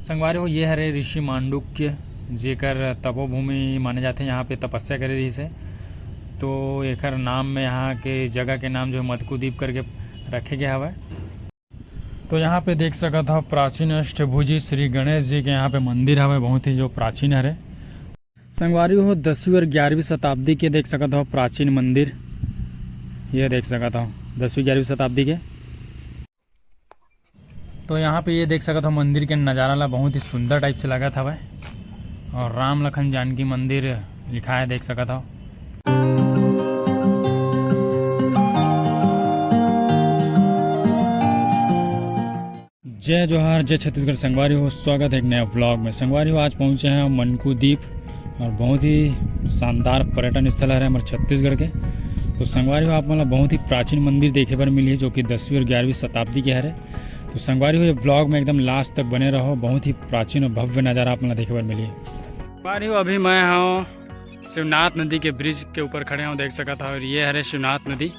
संगवारी हो ये हरे ऋषि मांडुक्य जेकर तपोभूमि माने जाते हैं। यहाँ पे तपस्या करे रही से तो एकर नाम में यहाँ के जगह के नाम जो है मदकुद्वीप करके रखे गया हवा। तो यहाँ पे देख सकत हो प्राचीन अष्टभुजी श्री गणेश जी के यहाँ पे मंदिर हवे, बहुत ही जो प्राचीन हरे। संगवारी हो 10वीं और 11वीं शताब्दी के देख सकत हो प्राचीन मंदिर, ये देख सकत हो 10वीं 11वीं शताब्दी के। तो यहाँ पे ये देख सकत हो मंदिर के नज़ारा ला बहुत ही सुंदर टाइप से लगत हवे और राम लखन जानकी मंदिर लिखा है, देख सकत हो। जय जोहार, जय छत्तीसगढ़। संगवारी हो स्वागत है एक नया व्लॉग में। संगवारी हो आज पहुँचे हैं मनकुद्वीप और बहुत ही शानदार पर्यटन स्थल है हमारे छत्तीसगढ़ के। तो संगवारी हो आप मतलब बहुत ही प्राचीन मंदिर देखे पर मिली है जो कि 10वीं और 11वीं शताब्दी के है। तो संगवारी हो ये ब्लॉग में एकदम लास्ट तक बने रहो, बहुत ही प्राचीन और भव्य नज़ारा आप मतलब देखे पर मिली है। संगवारी हो अभी मैं हूँ शिवनाथ नदी के ब्रिज के ऊपर खड़े हूँ, देख सकता था। और ये है शिवनाथ नदी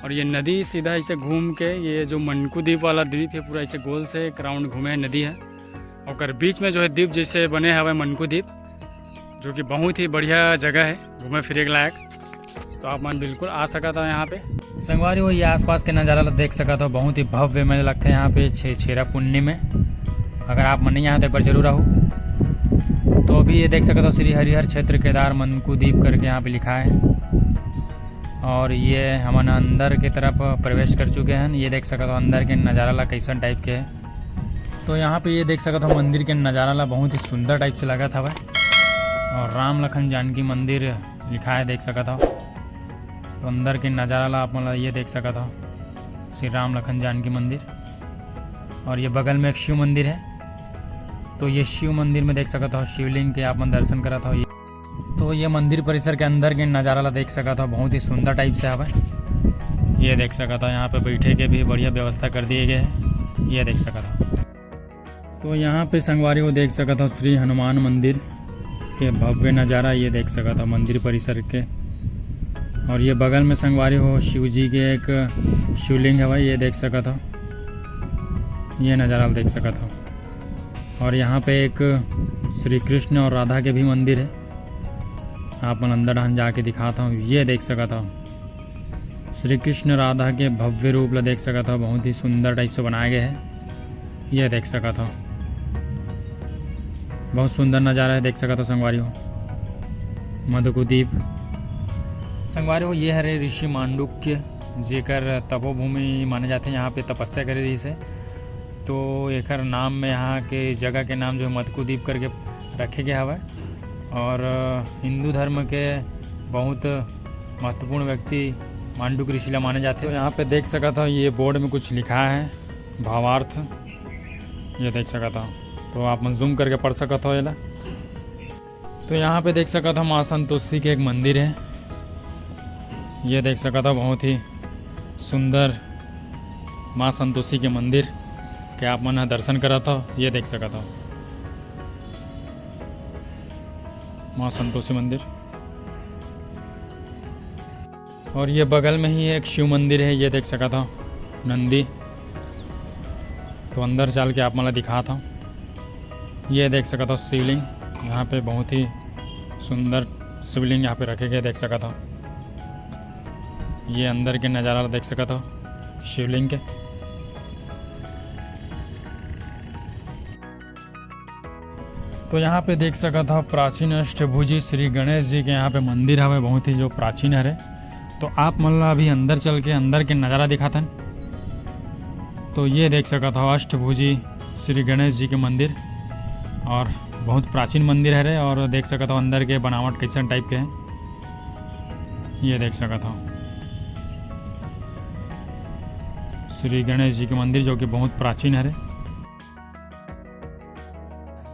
और ये नदी सीधा ऐसे घूम के ये जो मनकुद्वीप वाला द्वीप है पूरा ऐसे गोल से एक राउंड घूमे नदी है और बीच में जो है द्वीप जैसे बने हुए मनकुद्वीप, जो कि बहुत ही बढ़िया जगह है घूमे फिरे के लायक। तो आप मन बिल्कुल आ सका था यहाँ पे। संगवारी हो ये आसपास के नज़ारा देख सका था, बहुत ही भव्य में लगता है यहाँ पे छेरा पुन्नी में। अगर आप मन यहाँ तो एक बार जरूर आओ। तो अभी ये देख सकते हो श्री हरिहर क्षेत्र केदार मनकुद्वीप करके यहाँ पे लिखा है और ये हम अंदर की तरफ प्रवेश कर चुके हैं। ये देख सकते हो अंदर के नज़ारा ला कैसन टाइप के है। तो यहाँ पे ये देख सकते हो मंदिर के नज़ारा ला बहुत ही सुंदर टाइप से लगा था और राम लखन जानकी मंदिर लिखा है, देख सकता हो। तो अंदर के नज़ारा ला आप मतलब ये देख सकता हो श्री राम लखन जानकी मंदिर और ये बगल में एक शिव मंदिर है। तो ये शिव मंदिर में देख सकता हो शिवलिंग के आप मन दर्शन करा था। तो ये मंदिर परिसर के अंदर के नज़ारा ला देख सका था, बहुत ही सुंदर टाइप से हवा। ये देख सका था यहाँ पे बैठे के भी बढ़िया व्यवस्था कर दिए गए हैं, ये देख सका था। तो यहाँ पे संगवारी को देख सका था श्री हनुमान मंदिर के भव्य नज़ारा, ये देख सका था मंदिर परिसर के। और ये बगल में संगवारी हो शिव जी के एक शिवलिंग है, ये देख सका था, ये नज़ारा देख सका था। और यहाँ पे एक श्री कृष्ण और राधा के भी मंदिर है, आप मन अंदर डहन जाके दिखाता हूँ। ये देख सका था श्री कृष्ण राधा के भव्य रूप ला देख सका था, बहुत ही सुंदर टाइप से बनाए गए हैं, ये देख सका था। बहुत सुंदर नज़ारा है, देख सका था संगवारी हो मदकुद्वीप। संगवारी हो ये हरे ऋषि मांडुक्य जेकर तपोभूमि माने जाते हैं। यहाँ पे तपस्या करे रही से तो एकर नाम में यहाँ के जगह के नाम जो है मदकुद्वीप करके रखे गया हवा। और हिंदू धर्म के बहुत महत्वपूर्ण व्यक्ति मांडुक ऋषि माने जाते हैं। तो यहाँ पे देख सका था ये बोर्ड में कुछ लिखा है भावार्थ, ये देख सका था। तो आप मन जूम करके पढ़ सकते हो ये। तो यहाँ पे देख सका था माँ संतोषी के एक मंदिर है, ये देख सका था बहुत ही सुंदर माँ संतोषी के मंदिर के आप मन दर्शन करा था, ये देख सका था माँ संतोषी मंदिर। और ये बगल में ही एक शिव मंदिर है, ये देख सका था नंदी। तो अंदर चल के आप मला दिखाता हूँ, ये देख सका था शिवलिंग, यहाँ पे बहुत ही सुंदर शिवलिंग यहाँ पे रखे गए, देख सका था। ये अंदर के नज़ारा देख सका था शिवलिंग के। तो यहाँ पे देख सका था प्राचीन अष्टभुजी श्री गणेश जी के यहाँ पे मंदिर हवे, बहुत ही जो प्राचीन है। तो आप मतलब अभी अंदर चल के अंदर के नज़ारा दिखाते हैं। तो ये देख सका था अष्टभुजी श्री गणेश जी के मंदिर और बहुत प्राचीन मंदिर है और देख सका था अंदर के बनावट कैसन टाइप के हैं, ये देख सका था श्री गणेश जी के मंदिर जो कि बहुत प्राचीन है।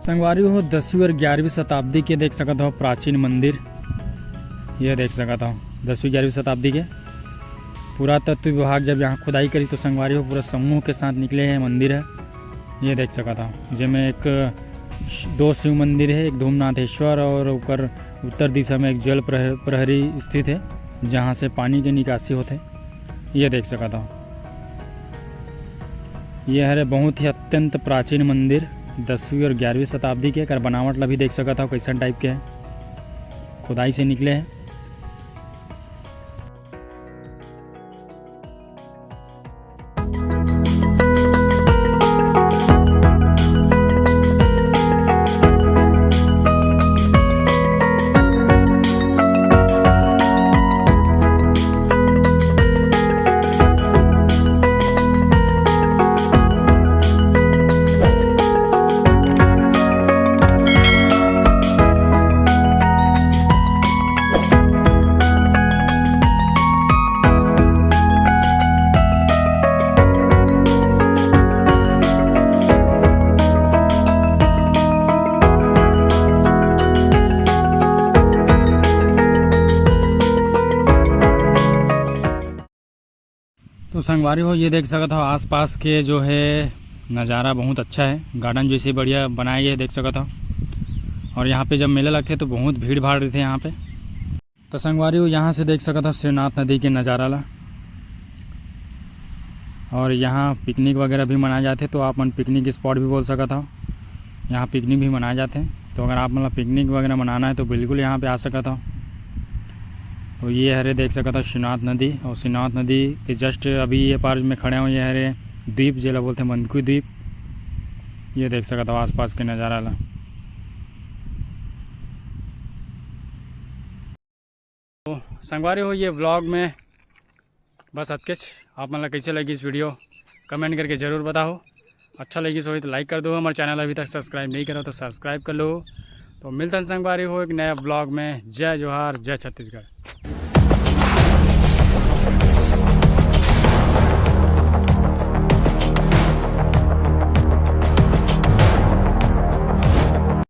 संगवारी हो 10वीं और 11वीं शताब्दी के देख सकता हो प्राचीन मंदिर, ये देख सकता हो 10वीं 11वीं शताब्दी के। पुरातत्व विभाग जब यहाँ खुदाई करी तो संगवारी हो पूरा समूह के साथ निकले हैं मंदिर है, ये देख सकता हो। जिसमें एक 2 शिव मंदिर है, एक धूमनाथेश्वर और ऊपर उत्तर दिशा में एक जल प्रहरी स्थित है जहाँ से पानी के निकासी होते, ये देख सकता हो। ये है बहुत ही अत्यंत प्राचीन मंदिर 10वीं और 11वीं शताब्दी के। कर बनावट ला भी देख सकत हो कैसन टाइप के है, खुदाई से निकले हैं। तो संगवारी हो ये देख सकत हो आसपास के जो है नज़ारा बहुत अच्छा है, गार्डन जैसे बढ़िया बनाया गया है देख सकत हो। और यहाँ पे जब मेला लगते तो बहुत भीड़ भाड़ रहते यहाँ पे। तो संगवारी हो यहाँ से देख सकत हो शिवनाथ नदी के नज़ारा ला। और यहाँ पिकनिक वगैरह भी मनाए जाते, तो आप मन पिकनिक स्पॉट भी बोल सकत हो। यहाँ पिकनिक भी मनाए जाते हैं, तो अगर आप मतलब पिकनिक वगैरह मनाना है तो बिल्कुल यहाँ पे आ सकत हो। तो ये हरे देख सकता शिवनाथ नदी, और शिवनाथ नदी के जस्ट अभी ये पार में खड़े हुए ये हरे द्वीप जेला बोलते हैं मनकू द्वीप। ये देख सकता हो आसपास के नज़ारा ला। तो संगवारी हो ये व्लॉग में बस अतकेच। आप मतलब कैसे लगी इस वीडियो कमेंट करके ज़रूर बताओ। अच्छा लगी सो तो लाइक कर दो, हमारे चैनल अभी तक सब्सक्राइब नहीं करो तो सब्सक्राइब कर लो। तो मिलते हैं संगवारी हो एक नया ब्लॉग में। जय जोहार, जय छत्तीसगढ़।